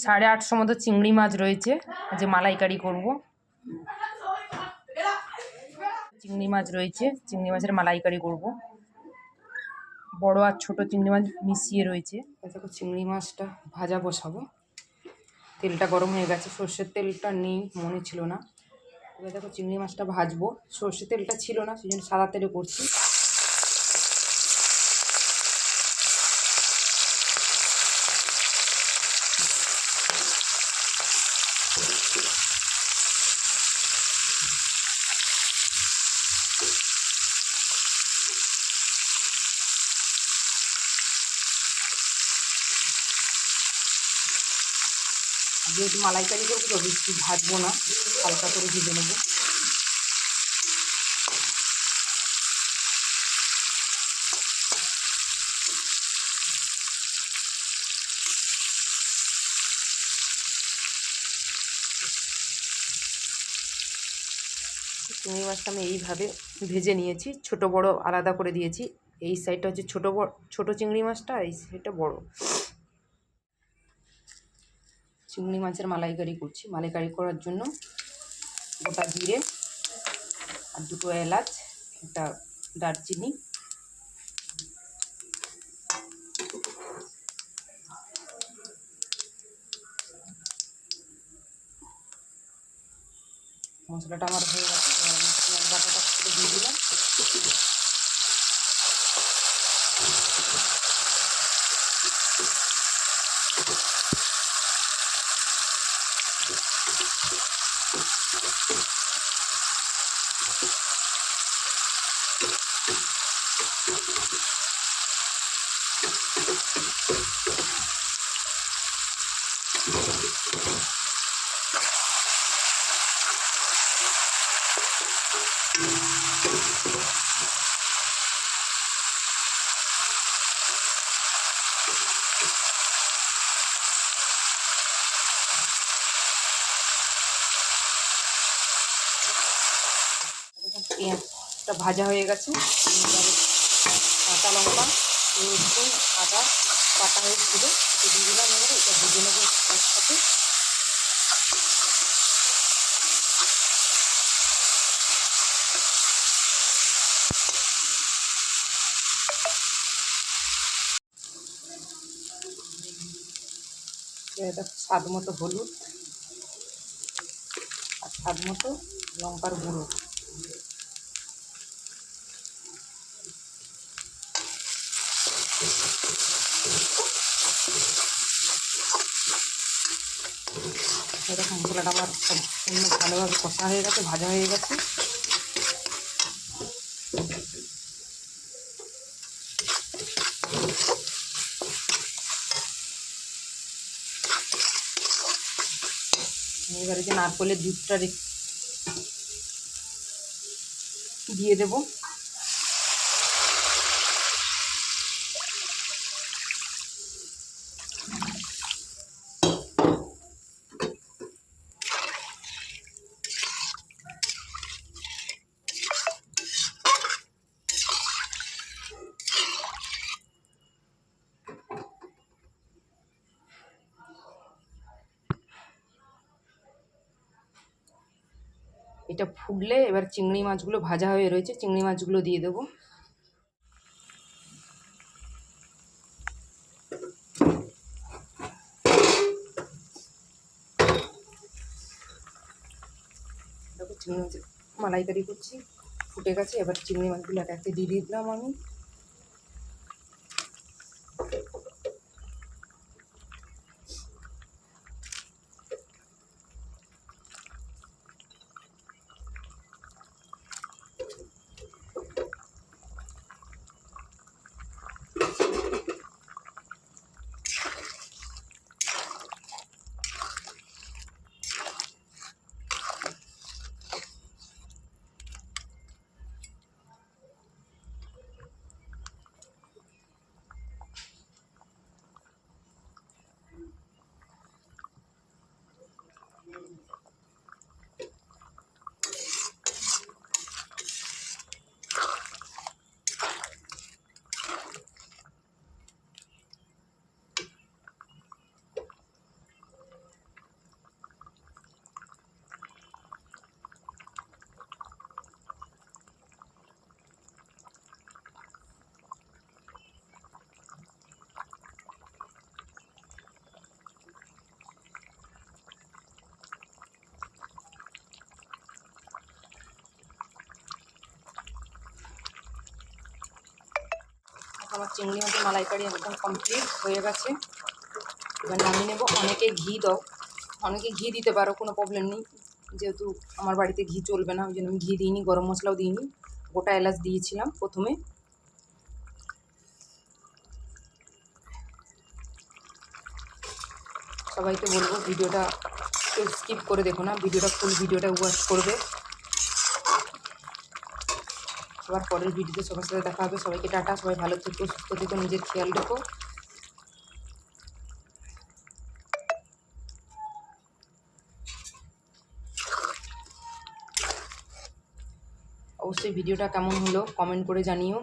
850 মতো চিংড়ি মাছ রয়েছে, যে মালাইকারি করব। চিংড়ি মাছ রয়েছে, চিংড়ি মাছের মালাইকারি করব। বড় আর ছোট চিংড়ি মাছ মিশিয়ে রয়েছে। দেখো চিংড়ি মাছটা ভাজা বসাবো। তেলটা গরম হয়ে গেছে, সর্ষের তেলটা নেই, মনে ছিল না। এবার দেখো চিংড়ি মাছটা ভাজবো, সর্ষের তেলটা ছিল না, সেই জন্য সাদা তেলে করছি। যেহেতু মালাইকারি করবো তো বেশি ভাজবো না, হালকা করে ভেজে নেবো। চিংড়ি মাছটা আমি এইভাবে ভেজে নিয়েছি, ছোট বড় আলাদা করে দিয়েছি। এই সাইডটা হচ্ছে ছোট চিংড়ি মাছটা, এই সাইডটা বড়। চিংড়ি মাছের মালাইকারি করছি। মালাইকারি করার জন্য গোটা জিরে আর 2টো এলাচ, একটা দারচিনি, মশলাটা আমার হয়ে গেছে। পেঁয়াজ বাটাটা করে দিয়ে দিলাম। পেঁয়াজটা ভাজা হয়ে গেছে। কাঁচা লঙ্কা, রসুন, আদা কাটা হয়েছিল, এটা দিয়ে দিলাম। এবারে এটা ভেজে নেবো একসাথে। এটা স্বাদ মতো হলুদ আর স্বাদ মতো লঙ্কার গুঁড়ো। এরকম মশলাটা আমার সম্পূর্ণ ভালোভাবে কষা হয়ে গেছে, ভাজা হয়ে গেছে। এবারে যে নারকেলের দুধটা দিয়ে দেবো। এটা ফুটলে এবার চিংড়ি মাছগুলো ভাজা হয়ে রয়েছে, চিংড়ি মাছগুলো দিয়ে দেবো। দেখো চিংড়ি মাছের মালাইকারি করছি, ফুটে গেছে। এবার চিংড়ি মাছগুলো এক একটা দিয়ে দিলাম আমি। আমার চিংড়ি মাছের মালাইকারি একদম কমপ্লিট হয়ে গেছে। এবার নামিয়ে নেবো। অনেকে ঘি দাও, অনেকে ঘি দিতে পারো, কোনো প্রবলেম নেই। যেহেতু আমার বাড়িতে ঘি চলবে না, ওই জন্য আমি ঘি দিইনি, গরম মশলাও দিইনি, গোটা এলাচ দিয়েছিলাম প্রথমে। সবাইকে বলবো ভিডিওটা কেউ স্কিপ করে দেখো না, ভিডিওটা ফুল ভিডিওটা ওয়াচ করবে। আবার পরের ভিডিওতে সবার সাথে দেখা হবে। সবাইকে টাটা, সবাই ভালো থেকো, সুস্থ থেকো, নিজের খেয়াল রেখো। অবশ্যই ভিডিওটা কেমন হলো কমেন্ট করে জানিও।